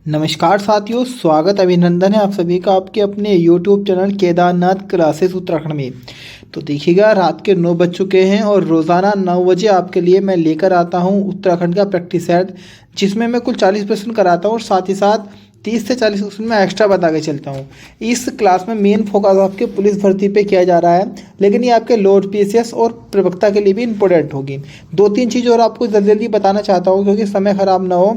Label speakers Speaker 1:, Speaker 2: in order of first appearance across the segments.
Speaker 1: नमस्कार साथियों, स्वागत अभिनंदन है आप सभी का आपके अपने YouTube channel Kedarnath classes Uttarakhand में। तो देखिएगा, रात के 9 बज चुके हैं और रोज़ाना 9 बजे आपके लिए मैं लेकर आता हूं उत्तराखंड का प्रैक्टिस सेट, जिसमें मैं कुल 40 प्रश्न कराता हूं और साथ ही साथ 30 से 40 क्वेश्चन में एक्स्ट्रा बता के चलता हूँ। इस क्लास में मेन फोकस आपके पुलिस भर्ती पे किया जा रहा है, लेकिन ये आपके लोअर पीसीएस और प्रवक्ता के लिए भी इंपॉर्टेंट होगी। 2-3 चीज़ और आपको जल्दी जल्दी बताना चाहता हूँ क्योंकि समय खराब ना हो।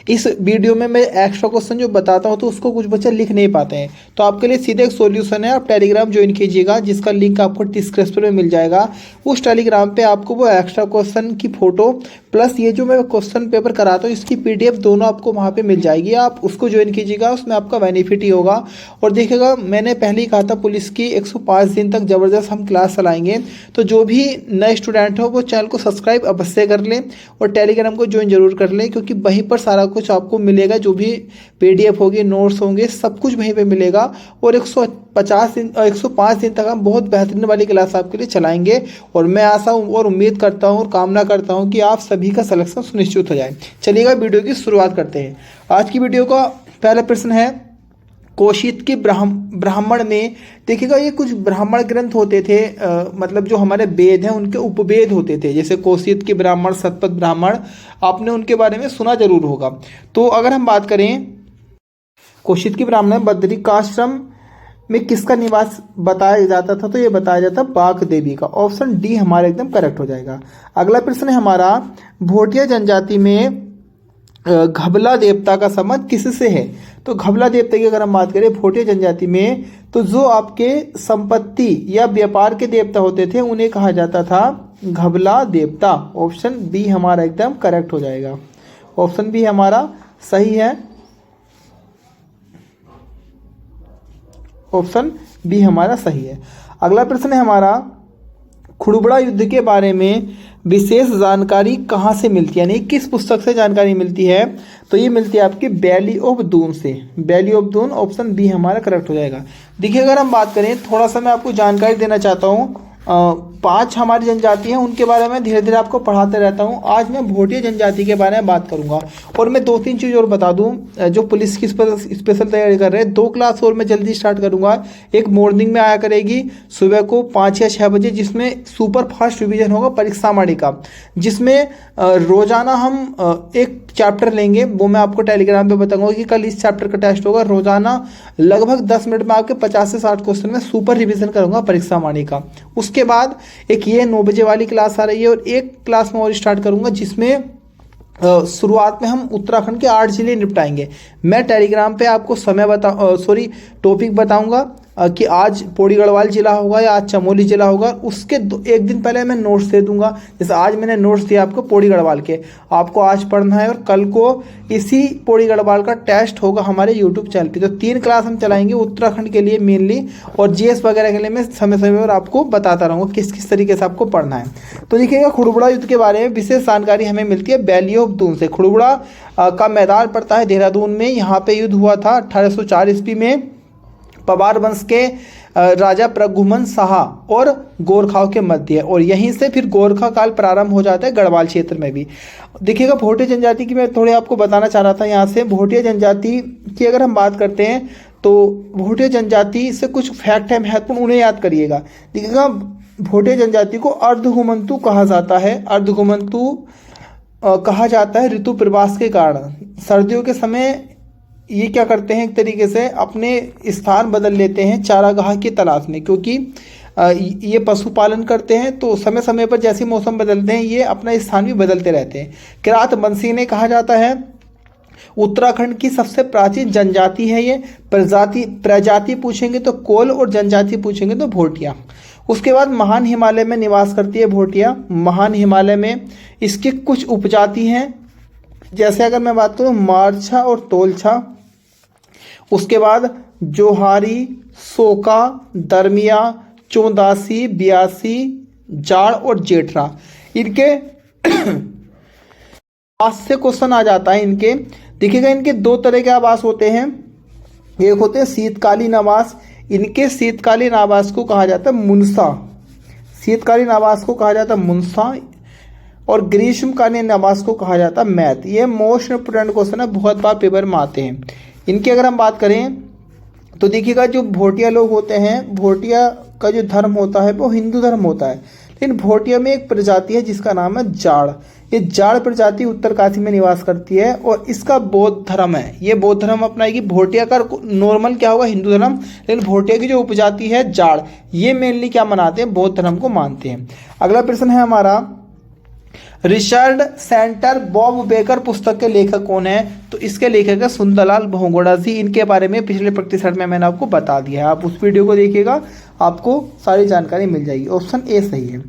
Speaker 1: इस वीडियो में मैं एक्स्ट्रा क्वेश्चन जो बताता हूँ तो उसको कुछ बच्चे लिख नहीं पाते हैं, तो आपके लिए सीधे एक सॉल्यूशन है। आप टेलीग्राम ज्वाइन कीजिएगा, जिसका लिंक आपको डिस्क्रिप्शन में मिल जाएगा। उस टेलीग्राम पे आपको वो एक्स्ट्रा क्वेश्चन की फोटो प्लस ये जो मैं क्वेश्चन पेपर कराता हूँ इसकी पीडीएफ दोनों आपको वहाँ पे मिल जाएगी। आप उसको ज्वाइन कीजिएगा, उसमें आपका बेनिफिट ही होगा। और देखिएगा, मैंने पहले ही कहा था पुलिस की 105 दिन तक ज़बरदस्त हम क्लास चलाएंगे, तो जो भी नए स्टूडेंट हो वो चैनल को सब्सक्राइब अवश्य कर लें और टेलीग्राम को ज्वाइन जरूर कर लें, क्योंकि वहीं पर सारा कुछ आपको मिलेगा। जो भी पीडीएफ होगी, नोट्स होंगे, सब कुछ वहीं पे मिलेगा। और 105 दिन तक हम बहुत बेहतरीन वाली क्लास आपके लिए चलाएंगे। और मैं आशा और उम्मीद करता हूँ और कामना करता हूँ कि आप सभी का सिलेक्शन सुनिश्चित हो जाए। चलिएगा, वीडियो की शुरुआत करते हैं। आज की वीडियो का पहला प्रश्न है, कोशित के ब्राह्मण में देखिएगा, ये कुछ ब्राह्मण ग्रंथ होते थे, मतलब जो हमारे वेद हैं उनके उपवेद होते थे, जैसे कोशित के ब्राह्मण, शतपथ ब्राह्मण, आपने उनके बारे में सुना जरूर होगा। तो अगर हम बात करें कोशित के ब्राह्मण बद्रिकाश्रम में किसका निवास बताया जाता था, तो ये बताया जाता बाघ देवी का। ऑप्शन डी हमारा एकदम करेक्ट हो जाएगा। अगला प्रश्न है हमारा, भोटिया जनजाति में घबला देवता का संबंध किससे है। तो घबला देवता की अगर हम बात करें भोटिया जनजाति में, तो जो आपके संपत्ति या व्यापार के देवता होते थे उन्हें कहा जाता था घबला देवता। ऑप्शन बी हमारा एकदम करेक्ट हो जाएगा। ऑप्शन बी हमारा सही है। ऑप्शन बी हमारा सही है। अगला प्रश्न है हमारा, खुड़बड़ा युद्ध के बारे में विशेष जानकारी कहाँ से मिलती है, यानी किस पुस्तक से जानकारी मिलती है। तो ये मिलती है आपकी वैली ऑफ दून से। Valley of Doon, option B हमारा करेक्ट हो जाएगा। देखिए, अगर हम बात करें, थोड़ा सा मैं आपको जानकारी देना चाहता हूँ। 5 हमारी जनजाति हैं, उनके बारे में धीरे धीरे आपको पढ़ाते रहता हूँ। आज मैं भोटिया जनजाति के बारे में बात करूंगा। और मैं 2-3 चीज़ और बता दूं, जो पुलिस की स्पेशल तैयारी कर रहे हैं, 2 क्लास और मैं जल्दी स्टार्ट करूंगा। एक मॉर्निंग में आया करेगी सुबह को 5 या 6 बजे, जिसमें सुपर फास्ट रिवीजन होगा परीक्षा माणी का, जिसमें रोजाना हम एक चैप्टर लेंगे। वो मैं आपको टेलीग्राम पे बताऊंगा कि कल इस चैप्टर का टेस्ट होगा। रोजाना लगभग 10 मिनट में आपके 50 से 60 क्वेश्चन में सुपर रिवीजन करूंगा परीक्षा माणी का। उसके बाद एक ये 9 बजे वाली क्लास आ रही है और एक क्लास में और स्टार्ट करूंगा, जिसमें शुरुआत में हम उत्तराखंड के 8 जिले निपटाएंगे। मैं टेलीग्राम पे आपको टॉपिक बताऊंगा कि आज पौड़ी गढ़वाल जिला होगा या आज चमोली जिला होगा। उसके एक दिन पहले मैं नोट्स दे दूंगा। जैसे आज मैंने नोट्स दिया आपको पौड़ी गढ़वाल के, आपको आज पढ़ना है और कल को इसी पौड़ी गढ़वाल का टेस्ट होगा हमारे यूट्यूब चैनल पे। तो 3 क्लास हम चलाएंगे उत्तराखंड के लिए मेनली, और जीएस वगैरह के लिए मैं समय समय पर आपको बताता रहूँगा किस किस तरीके से आपको पढ़ना है। तो देखिएगा, खुड़बुड़ा युद्ध के बारे में विशेष जानकारी हमें मिलती है वैली ऑफ दून से। खुड़बुड़ा का मैदान पड़ता है देहरादून में। यहाँ पे युद्ध हुआ था 1804 ईस्वी में पवार वंश के राजा प्रघुमन शाह और गोरखाओं के मध्य, और यहीं से फिर गोरखा काल प्रारंभ हो जाता है गढ़वाल क्षेत्र में भी। देखिएगा, भोटिया जनजाति की मैं थोड़े आपको बताना चाह रहा था। यहाँ से भोटिया जनजाति की अगर हम बात करते हैं, तो भोटिया जनजाति से कुछ फैक्ट है महत्वपूर्ण, उन्हें याद करिएगा। देखिएगा, भोटिया जनजाति को अर्धघुमंतु कहा जाता है। अर्धघुमंतु कहा जाता है ऋतु प्रवास के कारण। सर्दियों के समय ये क्या करते हैं, एक तरीके से अपने स्थान बदल लेते हैं चारागाह की तलाश में, क्योंकि ये पशुपालन करते हैं। तो समय समय पर जैसे मौसम बदलते हैं ये अपना स्थान भी बदलते रहते हैं। किरात वंशी ने कहा जाता है उत्तराखंड की सबसे प्राचीन जनजाति है ये। प्रजाति पूछेंगे तो कोल और जनजाति पूछेंगे तो भोटिया। उसके बाद महान हिमालय में निवास करती है भोटिया। महान हिमालय में इसकी कुछ उपजाति हैं, जैसे अगर मैं बात करूँ मारछा और तोलछा। उसके बाद जोहारी, सोका, दरमिया, चौदासी, बियासी, जाड़ और जेठरा, इनके आवास से क्वेश्चन आ जाता है इनके। देखिएगा, इनके 2 तरह के आवास होते हैं। एक होते हैं शीतकालीन आवास। इनके शीतकालीन आवास को कहा जाता है मुनसा। शीतकालीन आवास को कहा जाता है मुनसा। और ग्रीष्मकालीन आवास को कहा जाता है मैथ। ये मोस्ट इंपोर्टेंट क्वेश्चन है, बहुत बार पेपर में आते हैं। इनकी अगर हम बात करें तो देखिएगा, जो भोटिया लोग होते हैं, भोटिया का जो धर्म होता है वो हिंदू धर्म होता है, लेकिन भोटिया में एक प्रजाति है जिसका नाम है जाड़। ये जाड़ प्रजाति उत्तरकाशी में निवास करती है और इसका बौद्ध धर्म है। ये बौद्ध धर्म अपनाएगी। भोटिया का नॉर्मल क्या होगा, हिंदू धर्म, लेकिन भोटिया की जो उपजाति है जाड़, ये मेनली क्या मानते हैं, बौद्ध धर्म को मानते हैं। अगला प्रश्न है हमारा, रिचर्ड सेंटर बॉब बेकर पुस्तक के लेखक कौन है? तो इसके लेखक है सुंदरलाल बहुगुणा जी। इनके बारे में पिछले प्रतिशत में मैंने आपको बता दिया है, आप उस वीडियो को देखिएगा, आपको सारी जानकारी मिल जाएगी। ऑप्शन ए सही है।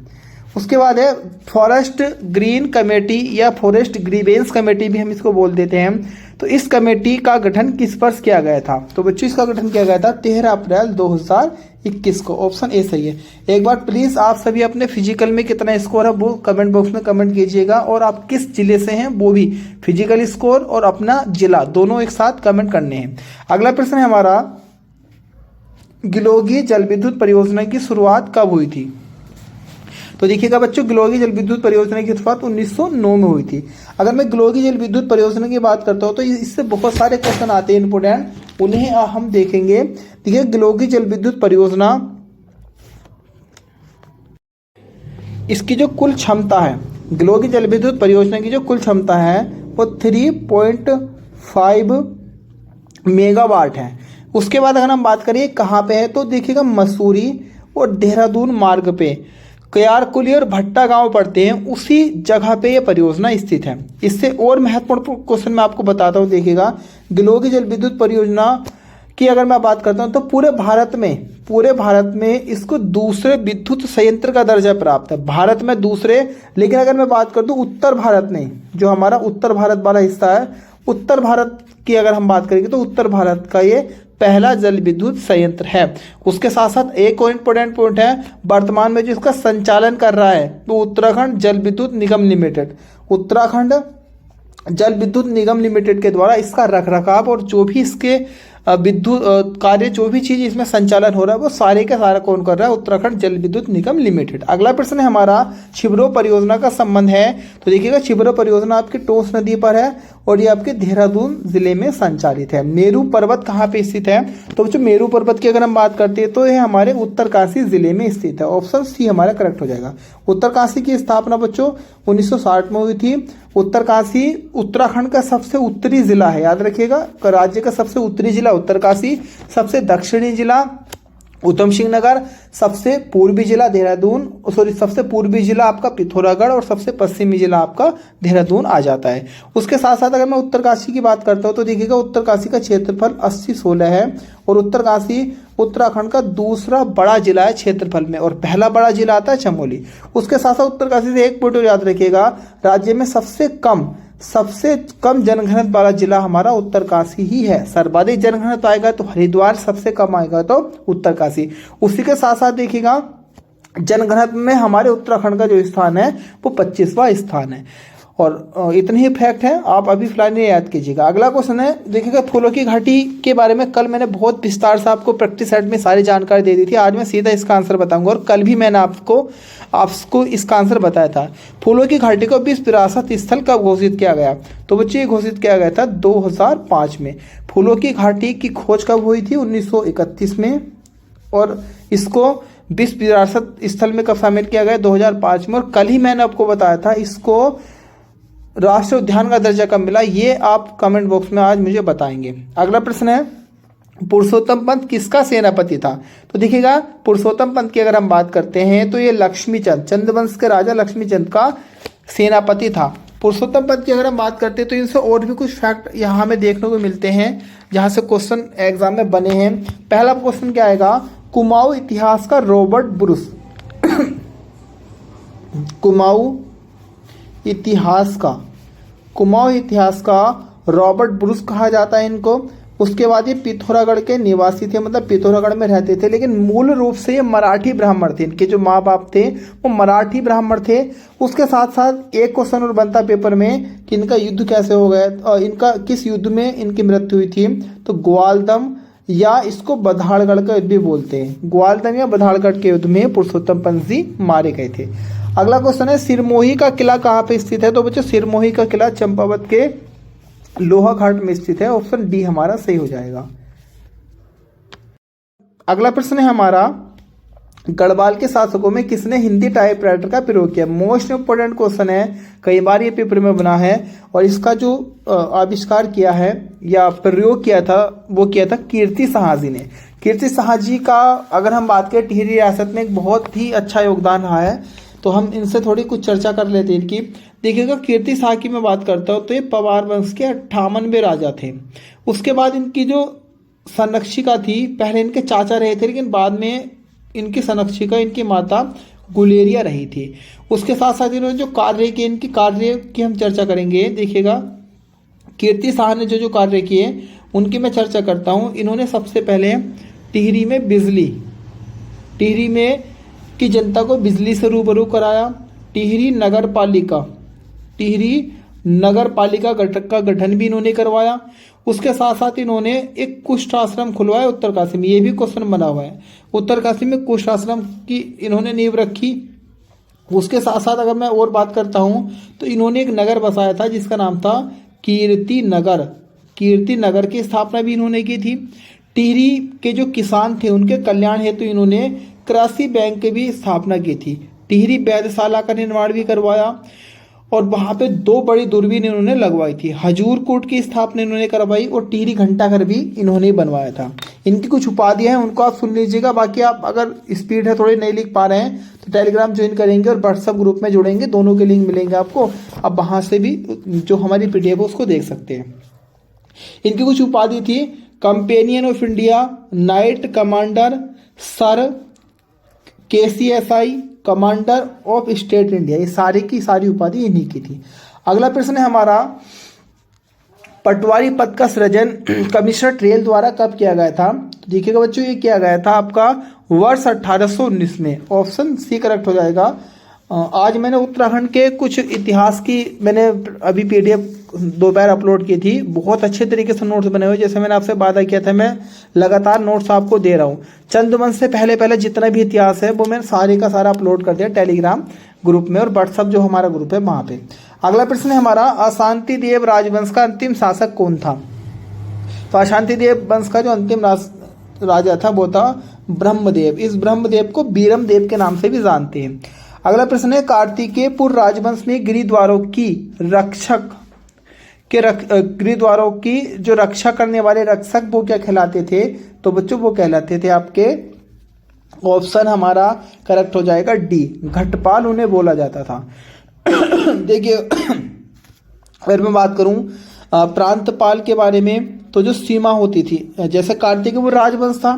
Speaker 1: उसके बाद है फॉरेस्ट ग्रीन कमेटी या फॉरेस्ट ग्रीवेंस कमेटी भी हम इसको बोल देते हैं। तो इस कमेटी का गठन किस वर्ष किया गया था? तो बच्चों इसका गठन किया गया था 13 अप्रैल 2021 को। ऑप्शन ए सही है। एक बार प्लीज आप सभी अपने फिजिकल में कितना स्कोर है वो कमेंट बॉक्स में कमेंट कीजिएगा, और आप किस जिले से हैं वो भी, फिजिकल स्कोर और अपना जिला दोनों एक साथ कमेंट करने हैं। अगला प्रश्न है हमारा, गिलोगी जल विद्युत परियोजना की शुरुआत कब हुई थी? तो देखिएगा बच्चों, गिलोगी जल विद्युत परियोजना की शुरुआत 1909 में हुई थी। अगर मैं गिलोगी जल विद्युत परियोजना की बात करता हूँ तो इससे बहुत सारे क्वेश्चन आते हैं इंपोर्टेंट, उन्हें हम देखेंगे। देखिए, गिलोगी जल विद्युत परियोजना, इसकी जो कुल क्षमता है, गिलोगी जल विद्युत परियोजना की जो कुल क्षमता है वो 3.5 मेगावाट है। उसके बाद अगर हम बात करें कहाँ पे है, तो देखिएगा मसूरी और देहरादून मार्ग पे कयारकुली और भट्टा गांव पड़ते हैं, उसी जगह पे ये परियोजना स्थित है। इससे और महत्वपूर्ण क्वेश्चन मैं आपको बताता हूँ। देखिएगा, गिलोगी जल विद्युत परियोजना की अगर मैं बात करता हूँ तो पूरे भारत में इसको दूसरे विद्युत संयंत्र का दर्जा प्राप्त है, भारत में दूसरे। लेकिन अगर मैं बात कर दूँ उत्तर भारत में, जो हमारा उत्तर भारत वाला हिस्सा है, उत्तर भारत की अगर हम बात करेंगे तो उत्तर भारत का ये पहला जल विद्युत संयंत्र है। उसके साथ साथ एक और इम्पोर्टेंट पॉइंट है, वर्तमान में जो इसका संचालन कर रहा है वो उत्तराखंड जल विद्युत निगम लिमिटेड, उत्तराखंड जल विद्युत निगम लिमिटेड के द्वारा इसका रखरखाव और जो भी इसके विद्युत कार्य, जो भी चीज इसमें संचालन हो रहा है वो सारे का सारा कौन कर रहा है? उत्तराखंड जल विद्युत निगम लिमिटेड। अगला प्रश्न है हमारा, छिबरो परियोजना का संबंध है। तो देखिएगा, छिबरो परियोजना आपकी टोंस नदी पर है और ये आपके देहरादून जिले में संचालित है। मेरू पर्वत कहाँ पे स्थित है? तो बच्चों, मेरू पर्वत की अगर हम बात करते हैं तो ये हमारे उत्तरकाशी जिले में स्थित है। ऑप्शन सी हमारा करेक्ट हो जाएगा। उत्तरकाशी की स्थापना बच्चों 1960 में हुई थी। उत्तरकाशी उत्तराखंड का सबसे उत्तरी जिला है, याद रखिएगा, राज्य का सबसे उत्तरी जिला उत्तरकाशी, सबसे दक्षिणी जिला उधम सिंह नगर, सबसे पूर्वी जिला देहरादून, सबसे पूर्वी जिला आपका पिथौरागढ़ और सबसे पश्चिमी जिला आपका देहरादून आ जाता है। उसके साथ साथ अगर मैं उत्तरकाशी की बात करता हूँ तो देखिएगा, उत्तरकाशी का क्षेत्रफल 80-16 है और उत्तरकाशी उत्तराखंड का दूसरा बड़ा जिला है क्षेत्रफल में, और पहला बड़ा जिला आता है चमोली। उसके साथ साथ उत्तरकाशी से एक पॉइंट याद रखिएगा, राज्य में सबसे कम जनघनत्व वाला जिला हमारा उत्तरकाशी ही है। सर्वाधिक जनघनत्व आएगा तो हरिद्वार, सबसे कम आएगा तो उत्तरकाशी। उसी के साथ साथ देखिएगा, जनघनत्व में हमारे उत्तराखंड का जो स्थान है वो 25वां स्थान है। और इतने ही फैक्ट है, आप अभी फिलहाल ये याद कीजिएगा। अगला क्वेश्चन है, देखिएगा, फूलों की घाटी के बारे में कल मैंने बहुत विस्तार से आपको प्रैक्टिस सेट में सारी जानकारी दे दी थी। आज मैं सीधा इसका आंसर बताऊंगा, और कल भी मैंने आपको इसका आंसर बताया था। फूलों की घाटी को विश्व विरासत स्थल कब घोषित किया गया? तो बच्चे ये घोषित किया गया था 2005 में। फूलों की घाटी की खोज कब हुई थी? 1931 में, और इसको विश्व विरासत स्थल में कब शामिल किया गया? 2005 में। और कल ही मैंने आपको बताया था इसको राष्ट्रीय उद्यान का दर्जा कब मिला, ये आप कमेंट बॉक्स में आज मुझे बताएंगे। अगला प्रश्न है, पुरुषोत्तम पंत किसका सेनापति था? तो देखिएगा, पुरुषोत्तम पंत की अगर हम बात करते हैं तो ये लक्ष्मीचंद, चंद्रवंश के राजा लक्ष्मीचंद का सेनापति था। पुरुषोत्तम पंत की अगर हम बात करते हैं तो इनसे और भी कुछ फैक्ट यहाँ हमें देखने को मिलते हैं जहाँ से क्वेश्चन एग्जाम में बने हैं। पहला क्वेश्चन क्या आएगा? कुमाऊं इतिहास का रॉबर्ट ब्रूस कुमाऊं इतिहास का रॉबर्ट ब्रूस कहा जाता है इनको। उसके बाद ये पिथौरागढ़ के निवासी थे, मतलब पिथौरागढ़ में रहते थे, लेकिन मूल रूप से ये मराठी ब्राह्मण थे। इनके जो माँ बाप थे वो मराठी ब्राह्मण थे। उसके साथ साथ एक क्वेश्चन और बनता पेपर में कि इनका युद्ध कैसे हो गया, इनका किस युद्ध में इनकी मृत्यु हुई थी? तो ग्वालदम या इसको बधाड़गढ़ का युद्ध भी बोलते हैं। ग्वालदम या बधाड़गढ़ के युद्ध में पुरुषोत्तम पंत जी मारे गए थे। अगला क्वेश्चन है सिरमौही का किला कहाँ पे स्थित है? तो बच्चों सिरमौही का किला चंपावत के लोहा घाट में स्थित है। ऑप्शन डी हमारा सही हो जाएगा। अगला प्रश्न है हमारा गढ़वाल के शासकों में किसने हिंदी टाइपराइटर का प्रयोग किया? मोस्ट इंपोर्टेंट क्वेश्चन है, कई बार ये पेपर में बना है। और इसका जो आविष्कार किया है या प्रयोग किया था वो किया था कीर्ति साहा जी ने। कीर्ति साहा जी का अगर हम बात करें टिहरी रियासत में एक बहुत ही अच्छा योगदान रहा है, तो हम इनसे थोड़ी कुछ चर्चा कर लेते हैं इनकी। देखिएगा कीर्ति साहा की मैं बात करता हूँ तो ये पवार वंश के 58वें राजा थे। उसके बाद इनकी जो संरक्षिका थी, पहले इनके चाचा रहे थे लेकिन बाद में इनकी संरक्षिका इनकी माता गुलेरिया रही थी। उसके साथ साथ इन्होंने जो कार्य किए, इनकी कार्य की हम चर्चा करेंगे। देखिएगा कीर्ति साहा ने जो जो कार्य किए उनकी मैं चर्चा करता हूँ। इन्होंने सबसे पहले टिहरी में टिहरी में की जनता को बिजली से रूबरू कराया। टिहरी नगर पालिका का गठन भी इन्होंने करवाया। उसके साथ साथ इन्होंने एक कुष्ठ आश्रम खुलवाया उत्तरकाशी में। ये भी क्वेश्चन बना हुआ है, उत्तरकाशी में कुष्ठ आश्रम की इन्होंने नींव रखी। उसके साथ साथ अगर मैं और बात करता हूँ तो इन्होंने एक नगर बसाया था जिसका नाम था कीर्ति नगर की स्थापना भी इन्होंने की थी। टिहरी के जो किसान थे उनके कल्याण हेतु इन्होंने कृषि बैंक की भी स्थापना की थी। टिहरी वैधशाला का निर्माण भी करवाया और वहाँ पे 2 बड़ी दूरबीन इन्होंने लगवाई थी। हजूर कोट की स्थापना इन्होंने करवाई और टिहरी घंटाघर भी इन्होंने बनवाया था। इनकी कुछ उपाधियां हैं उनको आप सुन लीजिएगा। बाकी आप अगर स्पीड है थोड़ी नहीं लिख पा रहे हैं तो टेलीग्राम ज्वाइन करेंगे और व्हाट्सएप ग्रुप में जुड़ेंगे, दोनों के लिंक मिलेंगे आपको। अब वहाँ से भी जो हमारी PDF है उसको देख सकते हैं। इनकी कुछ उपाधि थी companion of India, night commander, sir KCSI, commander of state India. ये सारी की सारी उपाधि इन्हीं की थी। अगला प्रश्न है हमारा पटवारी पद का सृजन कमिश्नर ट्रेल द्वारा कब किया गया था? तो देखिएगा बच्चों ये किया गया था आपका वर्ष 1819 में। ऑप्शन सी करेक्ट हो जाएगा। आज मैंने उत्तराखंड के कुछ इतिहास की मैंने अभी PDF दोपहर अपलोड की थी। बहुत अच्छे तरीके से नोट्स बने हुए, जैसे मैंने आपसे वादा किया था मैं लगातार नोट्स आपको दे रहा हूँ। चंद्रवंश से पहले जितना भी इतिहास है वो मैंने सारे का सारा अपलोड कर दिया टेलीग्राम ग्रुप में और व्हाट्सअप जो हमारा ग्रुप है वहाँ पे। अगला प्रश्न है हमारा अशांति देव राजवंश का अंतिम शासक कौन था? तो अशांति देव वंश का जो अंतिम राजा था वो था ब्रह्मदेव। इस ब्रह्मदेव को बीरम देव के नाम से भी जानते हैं। अगला प्रश्न है कार्तिकेयपुर राजवंश में गिरिद्वारों की जो रक्षा करने वाले रक्षक वो क्या कहलाते थे? तो बच्चों वो कहलाते थे आपके, ऑप्शन हमारा करेक्ट हो जाएगा डी, घटपाल उन्हें बोला जाता था। देखिए अगर मैं बात करूं प्रांतपाल के बारे में तो जो सीमा होती थी, जैसे कार्तिकेयपुर राजवंश था,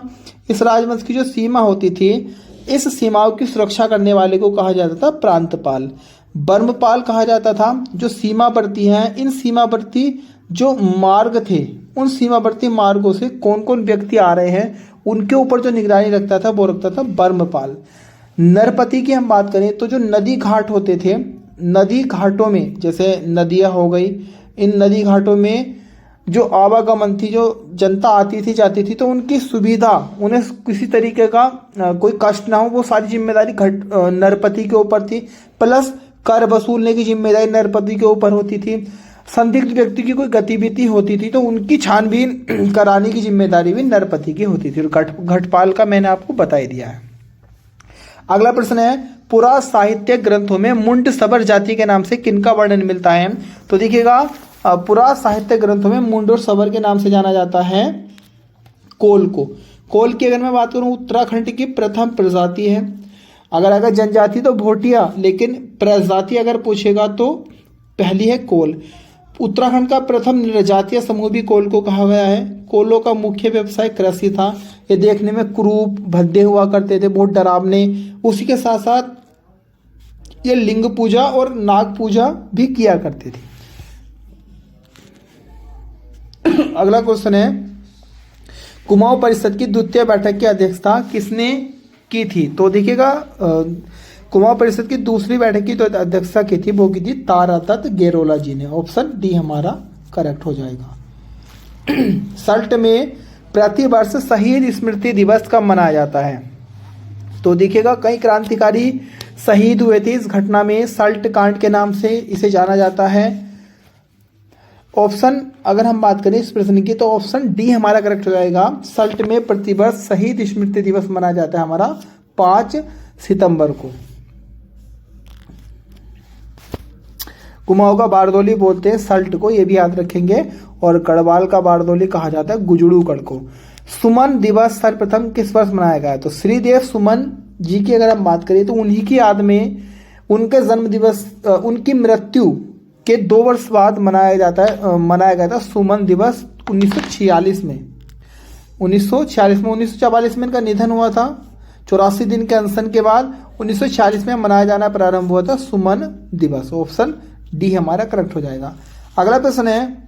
Speaker 1: इस राजवंश की जो सीमा होती थी, इस सीमाओं की सुरक्षा करने वाले को कहा जाता था प्रांतपाल। बर्मपाल कहा जाता था जो सीमावर्ती हैं, इन सीमावर्ती जो मार्ग थे उन सीमावर्ती मार्गों से कौन कौन व्यक्ति आ रहे हैं उनके ऊपर जो निगरानी रखता था वो रखता था बर्मपाल। नरपति की हम बात करें तो जो नदी घाट होते थे, नदी घाटों में जैसे नदियाँ हो गई, इन नदी घाटों में जो आवागमन थी, जो जनता आती थी जाती थी, तो उनकी सुविधा, उन्हें किसी तरीके का कोई कष्ट ना हो, वो सारी जिम्मेदारी नरपति के ऊपर थी। प्लस कर वसूलने की जिम्मेदारी नरपति के ऊपर होती थी। संदिग्ध व्यक्ति की कोई गतिविधि होती थी तो उनकी छानबीन कराने की जिम्मेदारी भी नरपति की होती थी। घटपाल का मैंने आपको बता ही दिया है। अगला प्रश्न है पुरा साहित्य ग्रंथों में मुंड सबर जाति के नाम से किनका वर्णन मिलता है? तो देखिएगा पुरा साहित्य ग्रंथों में मुंड और सबर के नाम से जाना जाता है कोल को। कोल की अगर मैं बात करूं उत्तराखंड की प्रथम प्रजाति है। अगर जनजाति तो भोटिया, लेकिन प्रजाति अगर पूछेगा तो पहली है कोल। उत्तराखंड का प्रथम निर्जातीय समूह भी कोल को कहा गया है। कोलों का मुख्य व्यवसाय कृषि था। ये देखने में क्रूप भद्दे हुआ करते थे, बहुत डरावने। उसी के साथ साथ ये लिंग पूजा और नाग पूजा भी किया करते थे। अगला क्वेश्चन है कुमाऊं परिषद की द्वितीय बैठक की अध्यक्षता किसने की थी? तो देखिएगा कुमाऊं परिषद की दूसरी बैठक की तो अध्यक्षता की थी वो की थी तारातत गेरोला जी ने। ऑप्शन डी हमारा करेक्ट हो जाएगा। सल्ट में प्रतिवर्ष शहीद स्मृति दिवस कब मनाया जाता है? तो देखिएगा कई क्रांतिकारी शहीद हुए थे इस घटना में, सल्ट कांड के नाम से इसे जाना जाता है। ऑप्शन अगर हम बात करें इस प्रश्न की तो ऑप्शन डी हमारा करेक्ट हो जाएगा। सल्ट में प्रतिवर्ष शहीद स्मृति दिवस मनाया जाता है हमारा 5 सितंबर को। कुमाऊं का बारदोली बोलते हैं सल्ट को, ये भी याद रखेंगे। और गढ़वाल का बारदोली कहा जाता है गुजड़ूगढ़ को। सुमन दिवस सर्वप्रथम किस वर्ष मनाया गया है? तो श्रीदेव सुमन जी की अगर हम बात करें तो उन्हीं की याद में उनके जन्म दिवस, उनकी मृत्यु के 2 वर्ष बाद मनाया गया था सुमन दिवस 1946 में। 1944 में इनका निधन हुआ था। 84 दिन के अनशन के बाद 1946 में मनाया जाना प्रारंभ हुआ था सुमन दिवस। ऑप्शन डी हमारा करेक्ट हो जाएगा। अगला प्रश्न है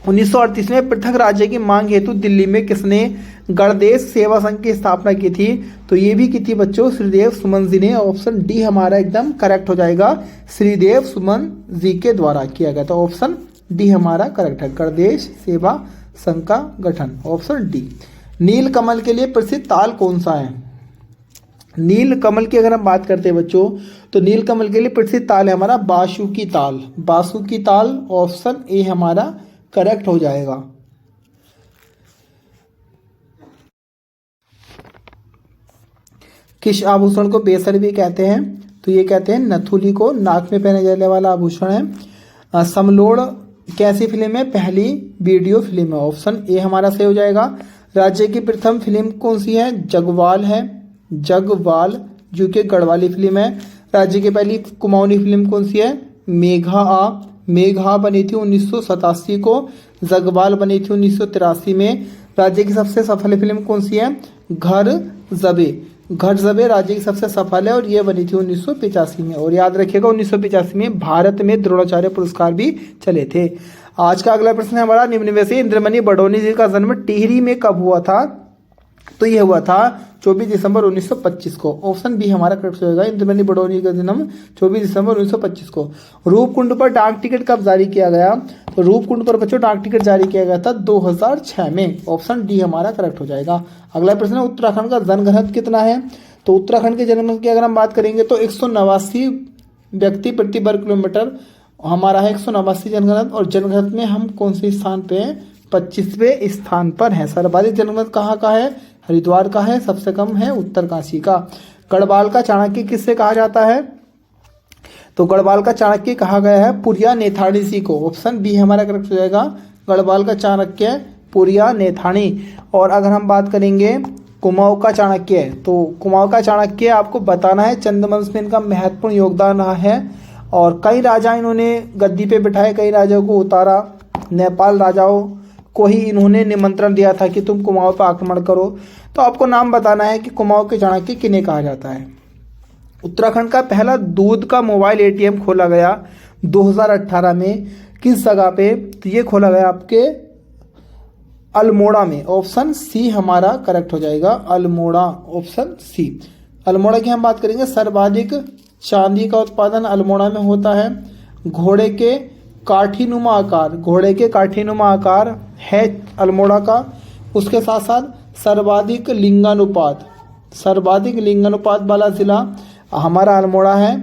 Speaker 1: 1938 में पृथक राज्य की मांग हेतु दिल्ली में किसने गणदेश सेवा संघ की स्थापना की थी? तो ये भी की थी बच्चों श्रीदेव सुमन जी ने। ऑप्शन डी हमारा एकदम करेक्ट हो जाएगा, श्रीदेव सुमन जी के द्वारा किया गया था। ऑप्शन डी हमारा करेक्ट है, गणदेश सेवा संघ का गठन। Option D. नील कमल के लिए प्रसिद्ध ताल कौन सा है? नील कमल की अगर हम बात करते हैं बच्चों तो नील कमल के लिए प्रसिद्ध ताल है हमारा बासुकी ताल। बासुकी ताल ऑप्शन ए हमारा करेक्ट हो जाएगा। किस आभूषण को बेसर भी कहते हैं? तो ये कहते हैं नथुली को, नाक में पहने जाने वाला आभूषण है। समलोड़ कैसी फिल्म है? पहली वीडियो फिल्म है। ऑप्शन ए हमारा सही हो जाएगा। राज्य की प्रथम फिल्म कौन सी है? जगवाल है, जगवाल जो कि गढ़वाली फिल्म है। राज्य की पहली कुमाऊनी फिल्म कौन सी है? मेघा बनी थी 1987 को, जगवाल बनी थी 1983 में। राज्य की सबसे सफल फिल्म कौन सी है? घर जबे राज्य की सबसे सफल है और ये बनी थी 1985 में। और याद रखिएगा 1985 में भारत में द्रोणाचार्य पुरस्कार भी चले थे। आज का अगला प्रश्न है हमारा निम्न में से इंद्रमणि बडोनी जी का जन्म टिहरी में कब हुआ था? तो यह हुआ था 24 दिसंबर 1925 को। ऑप्शन बी हमारा करेक्ट होगा, इंद्रमणि बडोनी का जन्म 24 दिसंबर 1925 को। रूपकुंड पर डाक टिकट कब जारी किया गया? तो रूपकुंड पर बच्चों डाक टिकट जारी किया गया था 2006 में। ऑप्शन डी हमारा करेक्ट हो जाएगा। अगला प्रश्न है उत्तराखंड का जनघनत्व कितना है? तो उत्तराखंड के जनघनत्व की अगर हम बात करेंगे तो 189 व्यक्ति प्रति वर्ग किलोमीटर हमारा है 189 जनघनत्व। और जनघनत्व में हम कौन से स्थान पे हैं? 25वें स्थान पर है। सर्वाधिक जनघनत्व कहाँ का है? हरिद्वार का है। सबसे कम है उत्तरकाशी का। गढ़वाल का चाणक्य किससे कहा जाता है? तो गढ़वाल का चाणक्य कहा गया है पुरिया नेथानी जी को। ऑप्शन बी हमारा करेक्ट हो जाएगा, गढ़वाल का चाणक्य पुरिया नेथानी। और अगर हम बात करेंगे कुमाऊं का चाणक्य, तो कुमाऊं का चाणक्य आपको बताना है चंद्रवंश में इनका महत्वपूर्ण योगदान रहा है। और कई राजा इन्होंने गद्दी पे बिठाए, कई राजाओं को उतारा। नेपाल राजाओं को ही इन्होंने निमंत्रण दिया था कि तुम कुमाऊं पर आक्रमण करो। तो आपको नाम बताना है कि कुमाऊं के चाणक्य किन्हें कहा जाता है। उत्तराखंड का पहला दूध का मोबाइल एटीएम खोला गया 2018 में किस जगह पे? तो ये खोला गया आपके अल्मोड़ा में। ऑप्शन सी हमारा करेक्ट हो जाएगा, अल्मोड़ा। Option C. अल्मोड़ा की हम बात करेंगे, सर्वाधिक चांदी का उत्पादन अल्मोड़ा में होता है। घोड़े के काठीनुमा आकार है अल्मोड़ा का। उसके साथ साथ सर्वाधिक लिंगानुपात वाला जिला हमारा अल्मोड़ा है।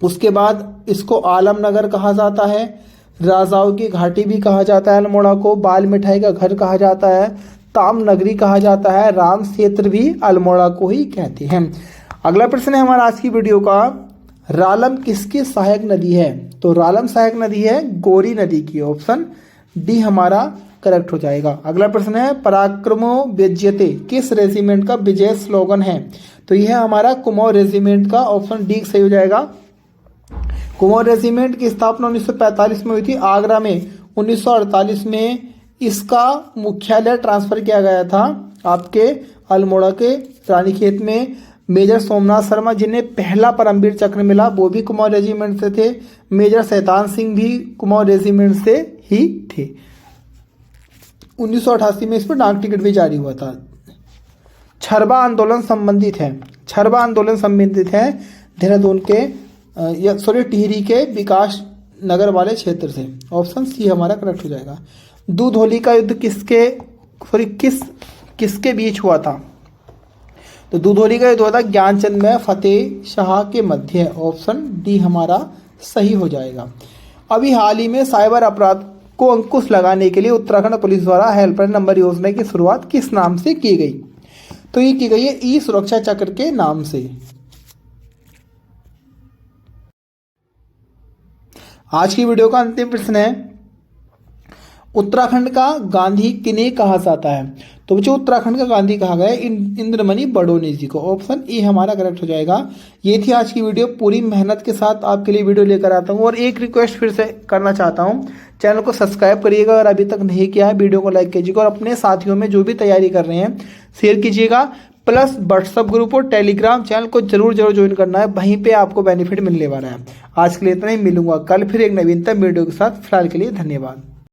Speaker 1: उसके बाद इसको आलमनगर कहा जाता है, राजाओं की घाटी भी कहा जाता है अल्मोड़ा को, बाल मिठाई का घर कहा जाता है, ताम नगरी कहा जाता है, राम क्षेत्र भी अल्मोड़ा को ही कहते हैं। अगला प्रश्न है हमारा आज की वीडियो का, रालम किसकी सहायक नदी है? तो रालम सहायक नदी है गोरी नदी की। ऑप्शन डी हमारा करेक्ट हो जाएगा। अगला प्रश्न है पराक्रमो विजयते किस रेजिमेंट का विजय स्लोगन है? तो यह हमारा कुमाऊं रेजिमेंट का। ऑप्शन डी सही हो जाएगा। कुमाऊं रेजिमेंट की स्थापना 1945 में हुई थी आगरा में। 1948 में इसका मुख्यालय ट्रांसफर किया गया था आपके अल्मोड़ा के रानीखेत में। मेजर सोमनाथ शर्मा जिन्हें पहला परमवीर चक्र मिला वो भी कुमाऊं रेजिमेंट से थे। मेजर शैतान सिंह भी कुमाऊं रेजिमेंट से ही थे। 1988 में इस पर डाक टिकट भी जारी हुआ था। छरबा आंदोलन संबंधित है देहरादून के टिहरी के विकास नगर वाले क्षेत्र से। ऑप्शन सी हमारा करेक्ट हो जाएगा। दूध होली का युद्ध किसके बीच हुआ था? तो दुधौली का युद्ध हुआ था ज्ञानचंद में फतेह शाह के मध्य। ऑप्शन डी हमारा सही हो जाएगा। अभी हाल ही में साइबर अपराध को अंकुश लगाने के लिए उत्तराखंड पुलिस द्वारा हेल्पलाइन नंबर योजना की शुरुआत किस नाम से की गई? तो ये की गई है ई सुरक्षा चक्र के नाम से। आज की वीडियो का अंतिम प्रश्न है, उत्तराखंड का गांधी किन्हें कहा जाता है? तो बच्चों उत्तराखंड का गांधी कहा गया है इंद्रमणि बडोनी जी को। ऑप्शन ए हमारा करेक्ट हो जाएगा। ये थी आज की वीडियो, पूरी मेहनत के साथ आपके लिए वीडियो लेकर आता हूँ। और एक रिक्वेस्ट फिर से करना चाहता हूँ, चैनल को सब्सक्राइब करिएगा अगर अभी तक नहीं किया है, वीडियो को लाइक कीजिएगा और अपने साथियों में जो भी तैयारी कर रहे हैं शेयर कीजिएगा। प्लस व्हाट्सएप ग्रुप और टेलीग्राम चैनल को जरूर ज्वाइन करना है, वहीं पे आपको बेनिफिट मिलने वाला है। आज के लिए इतना ही, मिलूंगा कल फिर एक नवीनतम वीडियो के साथ। फिलहाल के लिए धन्यवाद।